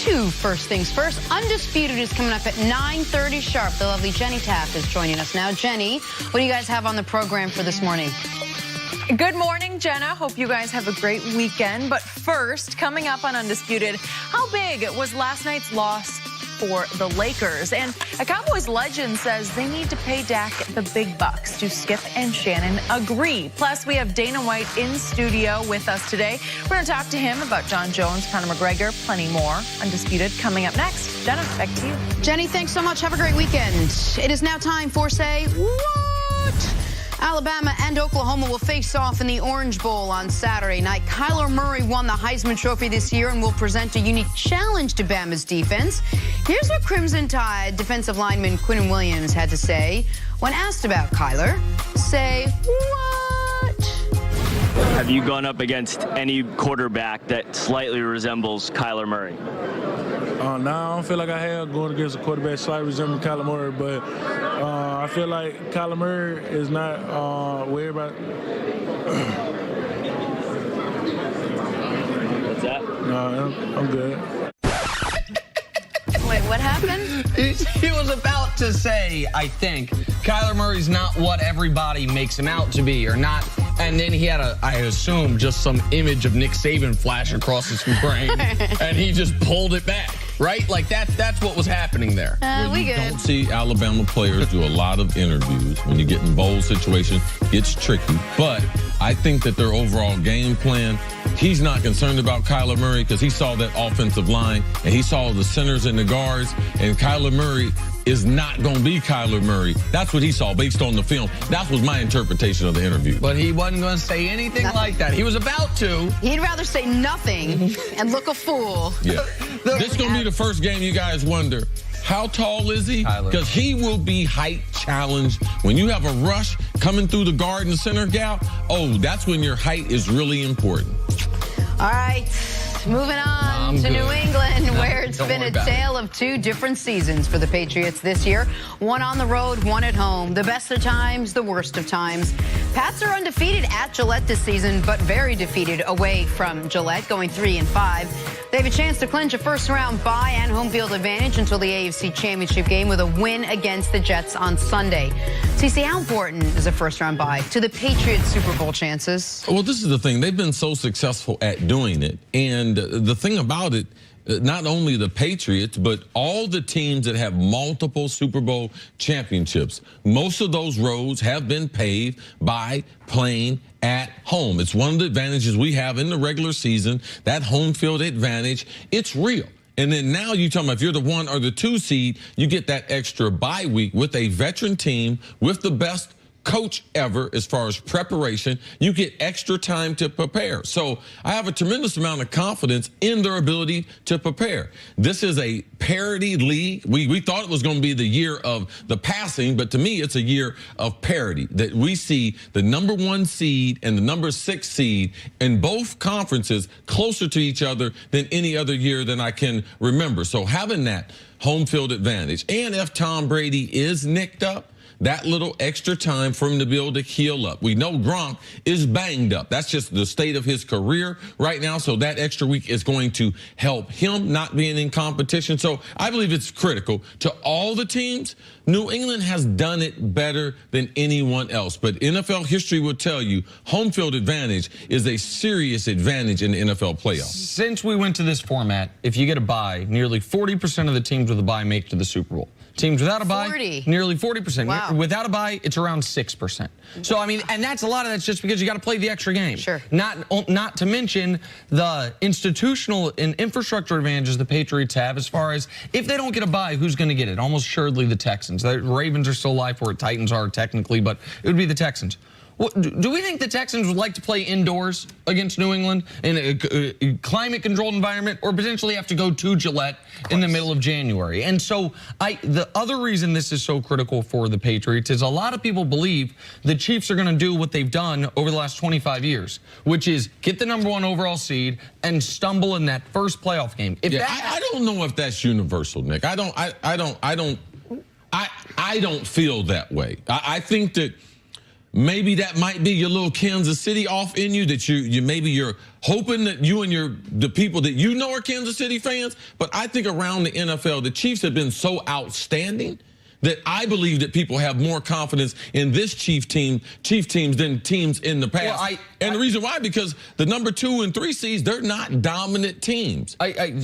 to First Things First. Undisputed is coming up at 9:30 sharp. The lovely Jenny Taft is joining us now. Jenny, what do you guys have on the program for this morning? Good morning, Jenna. Hope you guys have a great weekend. But first, coming up on Undisputed, how big was last night's loss for the Lakers? And a Cowboys legend says they need to pay Dak the big bucks. Do Skip and Shannon agree? Plus, we have Dana White in studio with us today. We're going to talk to him about John Jones, Conor McGregor, plenty more. Undisputed coming up next. Jenna, back to you. Jenny, thanks so much. Have a great weekend. It is now time for Say What? Alabama and Oklahoma will face off in the Orange Bowl on Saturday night. Kyler Murray won the Heisman Trophy this year and will present a unique challenge to Bama's defense. Here's what Crimson Tide defensive lineman Quinn Williams had to say when asked about Kyler. Say what? Have you gone up against any quarterback that slightly resembles Kyler Murray? No, I don't feel like I have going against a quarterback slightly resembling Kyler Murray, but I feel like Kyler Murray is not worried about. What's that? No, I'm good. Wait, what happened? He was about to say, I think, Kyler Murray's not what everybody makes him out to be, or not. And then he had I assume, just some image of Nick Saban flash across his brain, and he just pulled it back, right? Like that's what was happening there. We good. Don't see Alabama players do a lot of interviews. When you get in bowl situations, it's tricky. But I think that their overall game plan, he's not concerned about Kyler Murray because he saw that offensive line and he saw the centers and the guards, and Kyler Murray is not going to be Kyler Murray. That's what he saw based on the film. That was my interpretation of the interview. But he wasn't going to say anything like that. He was about to. He'd rather say nothing and look a fool. Yeah. This is going to be the first game you guys wonder, how tall is he? Because he will be height challenged. When you have a rush coming through the guard and center gap, that's when your height is really important. All right, moving on to New England, where it's been a tale of two different seasons for the Patriots this year. One on the road, one at home. The best of times, the worst of times. Pats are undefeated at Gillette this season, but very defeated away from Gillette, going 3-5. They have a chance to clinch a first-round bye and home field advantage until the AFC Championship game with a win against the Jets on Sunday. CC, how important is a first-round bye to the Patriots' Super Bowl chances? Well, this is the thing. They've been so successful at doing it. And the thing about it, not only the Patriots, but all the teams that have multiple Super Bowl championships, most of those roads have been paved by playing at home. It's one of the advantages we have in the regular season, that home field advantage. It's real. And then now you're talking about if you're the 1 or the 2 seed, you get that extra bye week with a veteran team with the best coach ever as far as preparation. You get extra time to prepare. So I have a tremendous amount of confidence in their ability to prepare. This is a parity league. We thought it was going to be the year of the passing, but to me it's a year of parity, that we see the number 1 seed and the number 6 seed in both conferences closer to each other than any other year than I can remember. So having that home field advantage, and if Tom Brady is nicked up, that little extra time for him to be able to heal up. We know Gronk is banged up. That's just the state of his career right now. So that extra week is going to help him not being in competition. So I believe it's critical to all the teams. New England has done it better than anyone else. But NFL history will tell you home field advantage is a serious advantage in the NFL playoffs. Since we went to this format, if you get a bye, nearly 40% of the teams with a bye make it to the Super Bowl. Teams without a bye, nearly 40%. Wow. Without a bye, it's around 6%. So, I mean, and that's a lot of that's just because you got to play the extra game. Sure. Not to mention the institutional and infrastructure advantages the Patriots have as far as if they don't get a bye, who's going to get it? Almost assuredly the Texans. The Ravens are still alive for it. Titans are technically, but it would be the Texans. Do we think the Texans would like to play indoors against New England in a climate-controlled environment, or potentially have to go to Gillette in the middle of January? And so the other reason this is so critical for the Patriots is a lot of people believe the Chiefs are going to do what they've done over the last 25 years, which is get the number 1 overall seed and stumble in that first playoff game. I don't know if that's universal, Nick. I don't feel that way. I think that maybe that might be your little Kansas City off in you, that maybe you're hoping that you and the people that you know are Kansas City fans. But I think around the NFL, the Chiefs have been so outstanding that I believe that people have more confidence in this Chief teams than teams in the past. Well, the reason why, because the number 2 and 3 seeds, they're not dominant teams. I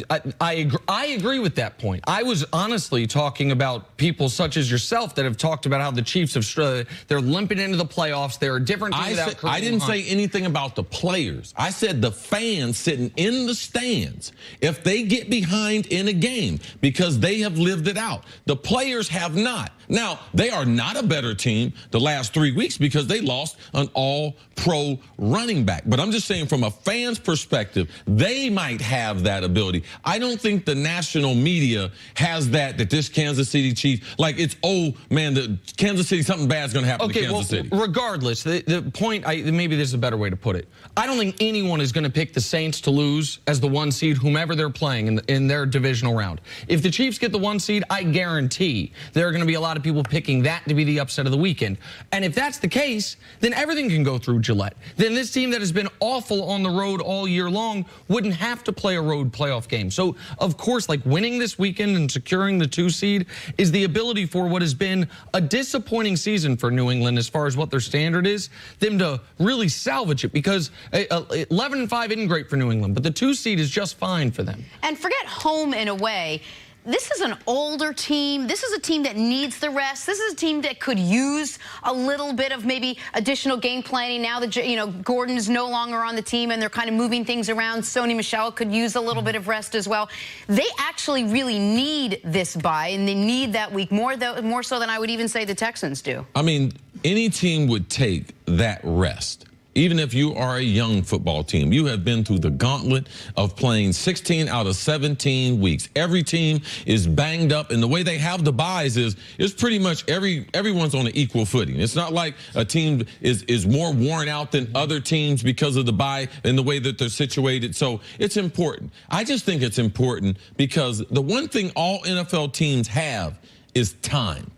agree with that point. I was honestly talking about people such as yourself that have talked about how the Chiefs they're limping into the playoffs. They're a different team without Kareem I didn't Hunt. say anything about the players. I said the fans sitting in the stands, if they get behind in a game because they have lived it out. The players have not. Now, they are not a better team the last 3 weeks because they lost an all-pro running back. But I'm just saying, from a fan's perspective, they might have that ability. I don't think the national media has that this Kansas City Chiefs, like it's, oh, man, the Kansas City, something bad's going to happen to Kansas City. Regardless, the point, maybe this is a better way to put it. I don't think anyone is going to pick the Saints to lose as the 1 seed, whomever they're playing in their divisional round. If the Chiefs get the 1 seed, I guarantee there are going to be a lot of people picking that to be the upset of the weekend. And if that's the case, then everything can go through Gillette. Then this team that has been awful on the road all year long wouldn't have to play a road playoff game. So, of course, like winning this weekend and securing the 2 seed is the ability for what has been a disappointing season for New England as far as what their standard is, them to really salvage it, because 11-5 isn't great for New England, but the 2 seed is just fine for them. And forget home and away. This is an older team. This is a team that needs the rest. This is a team that could use a little bit of maybe additional game planning now that, you know, Gordon is no longer on the team and they're kind of moving things around. Sony Michel could use a little bit of rest as well. They actually really need this bye, and they need that week more so than I would even say the Texans do. I mean, any team would take that rest. Even if you are a young football team, you have been through the gauntlet of playing 16 out of 17 weeks. Every team is banged up, and the way they have the byes is pretty much everyone's on an equal footing. It's not like a team is more worn out than other teams because of the bye and the way that they're situated. So it's important. I just think it's important because the one thing all NFL teams have is time.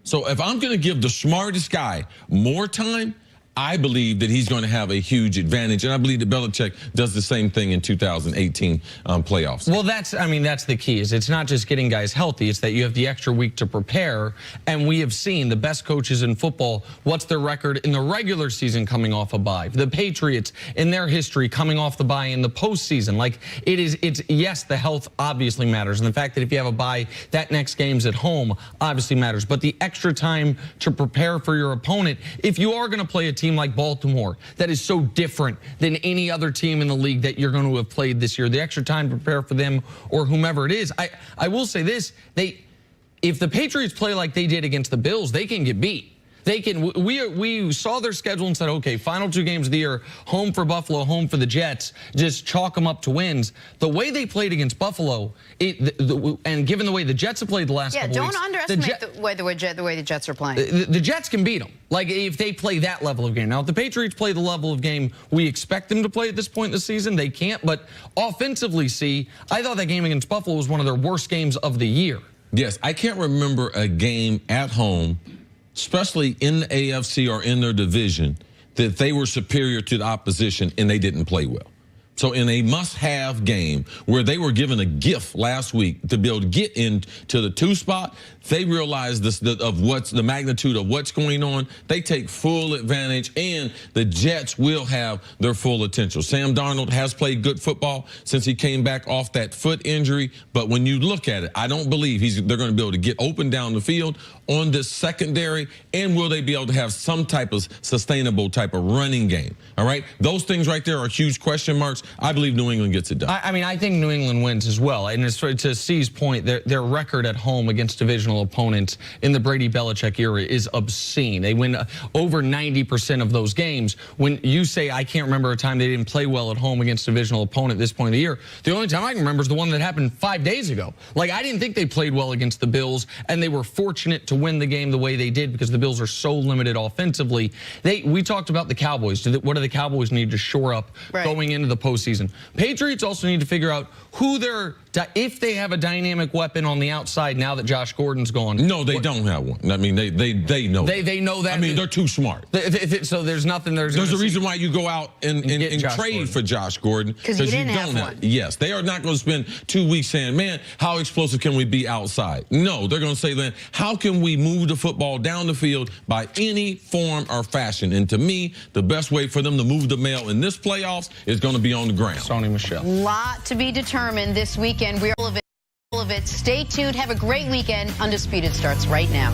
So if I'm going to give the smartest guy more time, I believe that he's going to have a huge advantage, and I believe that Belichick does the same thing in 2018 playoffs. Well, that's the key. Is it's not just getting guys healthy; it's that you have the extra week to prepare. And we have seen the best coaches in football. What's their record in the regular season coming off a bye? The Patriots in their history coming off the bye in the postseason. Like it's yes, the health obviously matters, and the fact that if you have a bye, that next game's at home obviously matters. But the extra time to prepare for your opponent, if you are going to play a team like Baltimore that is so different than any other team in the league that you're going to have played this year, the extra time to prepare for them or whomever it is. I will say this, if the Patriots play like they did against the Bills, they can get beat. They can. We saw their schedule and said, okay, final 2 games of the year, home for Buffalo, home for the Jets, just chalk them up to wins. The way they played against Buffalo, and given the way the Jets have played the last couple weeks, don't underestimate the way the Jets are playing. The Jets can beat them. Like if they play that level of game. Now, if the Patriots play the level of game we expect them to play at this point in the season, they can't. But offensively, I thought that game against Buffalo was one of their worst games of the year. Yes, I can't remember a game at home, especially in the AFC or in their division, that they were superior to the opposition and they didn't play well. So in a must-have game where they were given a gift last week to be able to get into the 2 spot, they realized the magnitude of what's going on. They take full advantage, and the Jets will have their full attention. Sam Darnold has played good football since he came back off that foot injury, but when you look at it, I don't believe they're going to be able to get open down the field on this secondary, and will they be able to have some type of sustainable type of running game? All right, those things right there are huge question marks. I believe New England gets it done. I mean, I think New England wins as well. And to C's point, their record at home against divisional opponents in the Brady-Belichick era is obscene. They win over 90% of those games. When you say, I can't remember a time they didn't play well at home against a divisional opponent at this point of the year, the only time I can remember is the one that happened 5 days ago. Like, I didn't think they played well against the Bills, and they were fortunate to win the game the way they did because the Bills are so limited offensively. We talked about the Cowboys. What do the Cowboys need to shore up going into the postseason? Patriots also need to figure out who their if they have a dynamic weapon on the outside now that Josh Gordon's gone. No, they don't have one. I mean, they know. They know that. I mean, they're too smart. So there's nothing. There's a reason why you go out and trade for Josh Gordon, because you don't have one. Yes, they are not going to spend 2 weeks saying, man, how explosive can we be outside? No, they're going to say then, how can we move the football down the field by any form or fashion? And to me, the best way for them to move the mail in this playoffs is going to be on the ground. Sony Michelle. Lot to be determined this weekend. We're all of it. Stay tuned. Have a great weekend. Undisputed starts right now.